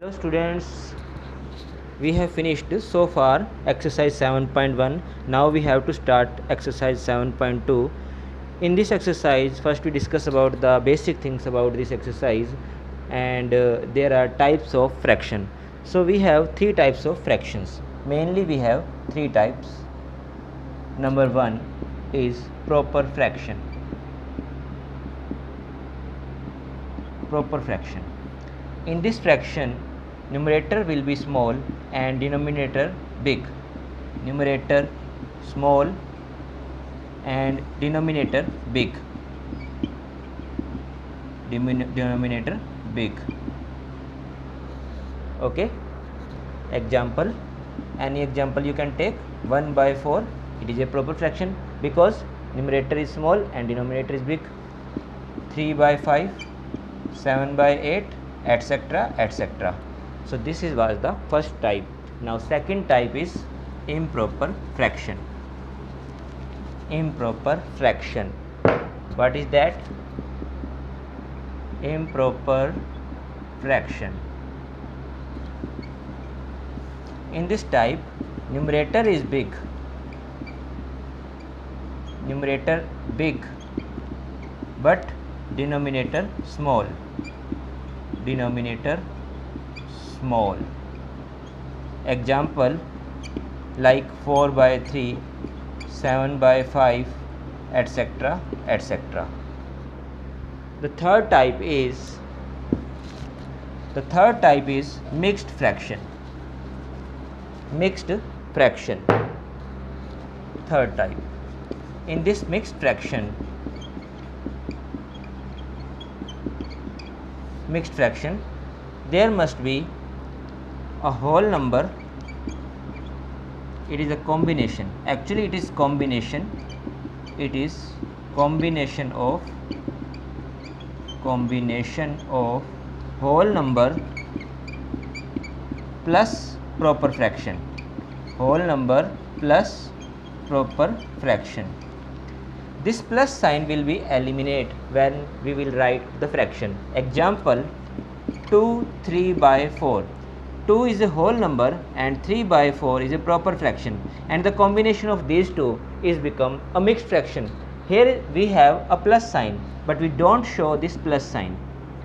Hello students, we have finished so far exercise 7.1. Now we have to start exercise 7.2. In this exercise, first we discuss about the basic things about this exercise, and there are types of fraction. So we have three types of fractions. Mainly we have three types. Number one is proper fraction. Proper fraction. In this fraction, numerator will be small and denominator big. Numerator small and denominator big. Denominator big. Okay. Example. Any example you can take. 1 by 4. It is a proper fraction because numerator is small and denominator is big. 3 by 5. 7 by 8, etc., etc. So this was the first type. Now second type is improper fraction. Improper fraction. What is that? Improper fraction. In this type, numerator is big. Numerator big, but denominator small. Denominator small. Example like 4 by 3, 7 by 5, etc., etc. The third type is mixed fraction. Mixed fraction. Third type. In this mixed fraction, there must be a whole number. It is a combination. Actually it is combination. It is combination of whole number plus proper fraction. Whole number plus proper fraction. This plus sign will be eliminated when we will write the fraction. Example 2 3 by 4. 2 is a whole number and 3 by 4 is a proper fraction, and the combination of these two is become a mixed fraction. Here we have a plus sign, but we don't show this plus sign.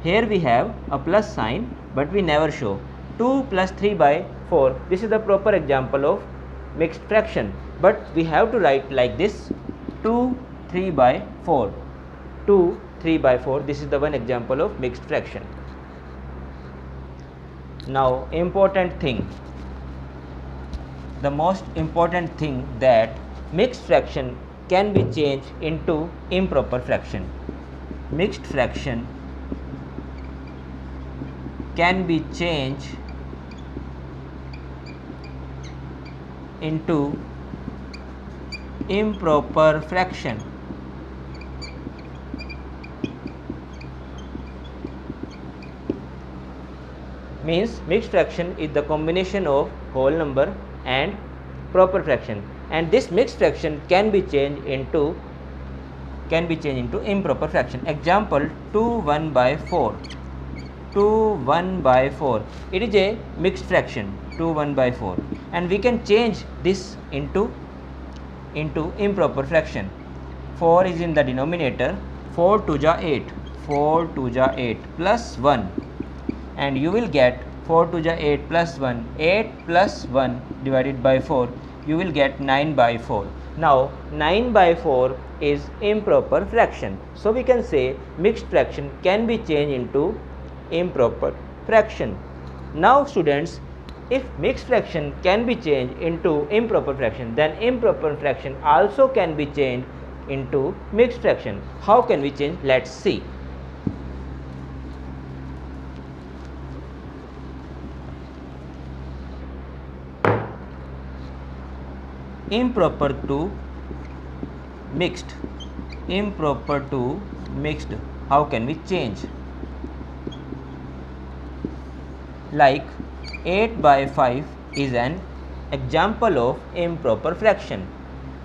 Here we have a plus sign, but we never show. 2 plus 3 by 4. This is the proper example of mixed fraction, but we have to write like this: 2 3 by 4. 2 3 by 4. This is the one example of mixed fraction. Now important thing, the most important thing, that mixed fraction can be changed into improper fraction. Mixed fraction can be changed into improper fraction. Means mixed fraction is the combination of whole number and proper fraction, and this mixed fraction can be changed into improper fraction. Example 2 1 by 4. 2 1 by 4. It is a mixed fraction. 2 1 by 4, and we can change this into improper fraction. 4 is in the denominator. 4 2 ja 8. 4 2 ja 8 plus 1, and you will get 4 2 ja 8 plus 1. 8 plus 1 divided by 4, you will get 9 by 4. Now 9 by 4 is improper fraction. So we can say mixed fraction can be changed into improper fraction. Now students, if mixed fraction can be changed into improper fraction, then improper fraction also can be changed into mixed fraction. How can we change? Let's see. Improper to mixed. Improper to mixed. How can we change? Like 8 by 5 is an example of improper fraction.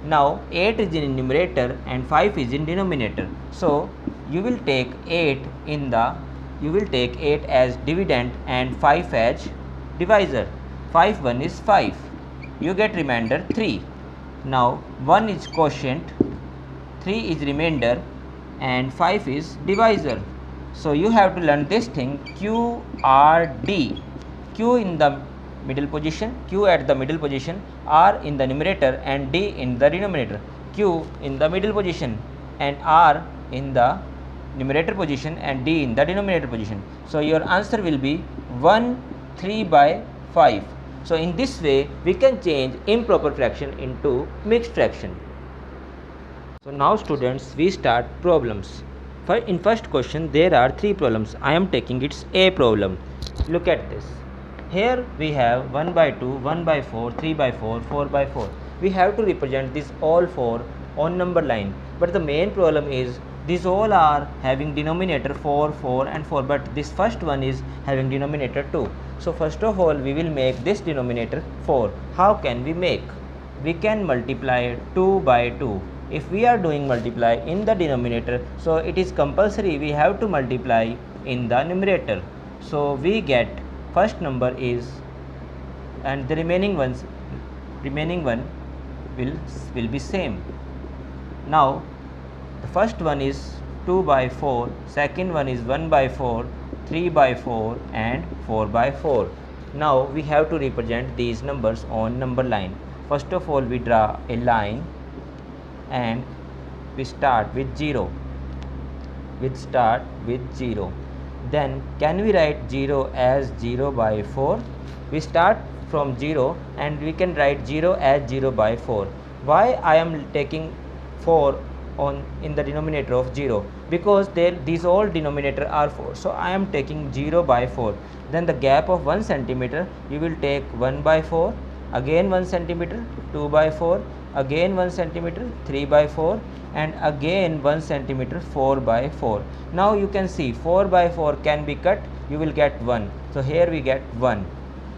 Now 8 is in numerator and 5 is in denominator. So you will take 8 in the you will take 8 as dividend and 5 as divisor. 5 1 is 5. You get remainder 3. Now 1 is quotient, 3 is remainder and 5 is divisor. So you have to learn this thing, QRD. Q in the middle position, Q at the middle position, R in the numerator and D in the denominator. Q in the middle position and R in the numerator position and D in the denominator position. So your answer will be 1 3 by 5. So in this way we can change improper fraction into mixed fraction. So now students, we start problems. In first question there are 3 problems. I am taking its A problem. Look at this. Here we have 1 by 2, 1 by 4, 3 by 4, 4 by 4. We have to represent this all 4 on number line. But the main problem is these all are having denominator 4, 4 and 4, but this first one is having denominator 2. So first of all we will make this denominator 4. How can we make? We can multiply 2 by 2. If we are doing multiply in the denominator, so it is compulsory we have to multiply in the numerator. So we get first number is, and the remaining one will be same. Now the first one is 2 by 4, second one is 1 by 4, 3 by 4 and 4 by 4. Now we have to represent these numbers on number line. First of all we draw a line and we start with 0. Then can we write 0 as 0 by 4? We start from 0 and we can write 0 as 0 by 4. Why I am taking 4 in the denominator of 0? Because these all denominator are 4. So I am taking 0 by 4. Then the gap of 1 centimeter you will take 1 by 4, again 1 centimeter, 2 by 4, again 1 centimeter, 3 by 4 and again 1 centimeter, 4 by 4. Now you can see 4 by 4 can be cut, you will get 1. So here we get 1.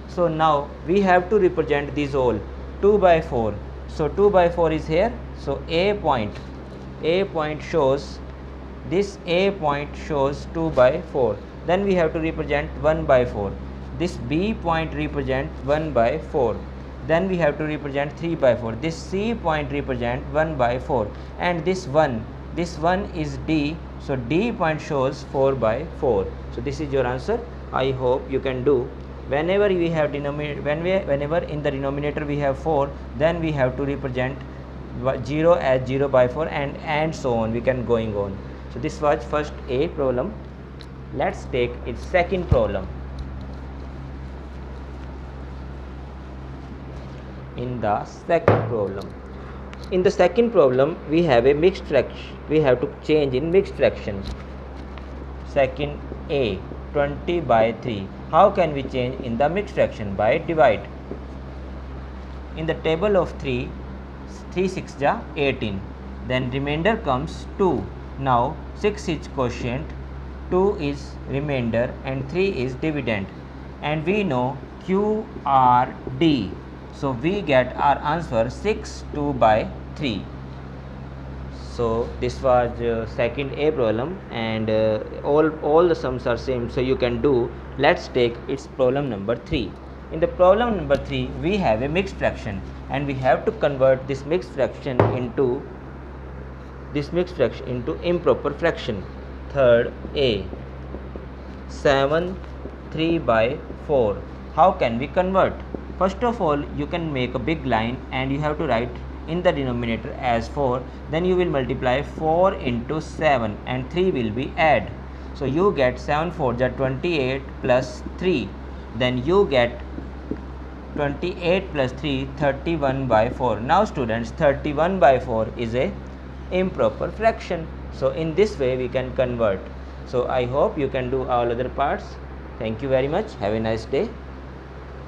So now we have to represent these all 2 by 4. So 2 by 4 is here. So A point shows, this A point shows 2 by 4. Then we have to represent 1 by 4. This B point represent 1 by 4. Then we have to represent 3 by 4. This C point represent 1 by 4 and this one is D. So D point shows 4 by 4. So this is your answer. I hope you can do. Whenever we have whenever in the denominator we have 4, then we have to represent 0 as 0 by 4 and so on. We can going on. So this was first A problem. Let's take its second problem. In the second problem we have a mixed fraction. We have to change in mixed fraction. Second A, 20 by 3. How can we change in the mixed fraction? By divide. In the table of 3 6 ja 18. Then remainder comes 2. Now 6 is quotient, 2 is remainder and 3 is dividend. And we know QRD. So we get our answer 6 2 by 3. So this was second A problem and all the sums are same, so you can do. Let's take its problem number 3. In the problem number 3 we have a mixed fraction and we have to convert this mixed fraction into improper fraction. Third A, 7 3 by 4. How can we convert? First of all you can make a big line and you have to write in the denominator as 4. Then you will multiply 4 into 7 and 3 will be add. So you get 7 4 ja 28 plus 3. Then you get 28 plus 3 31 by 4. Now students, 31 by 4 is a improper fraction. So in this way we can convert. So I hope you can do all other parts. Thank you very much. Have a nice day.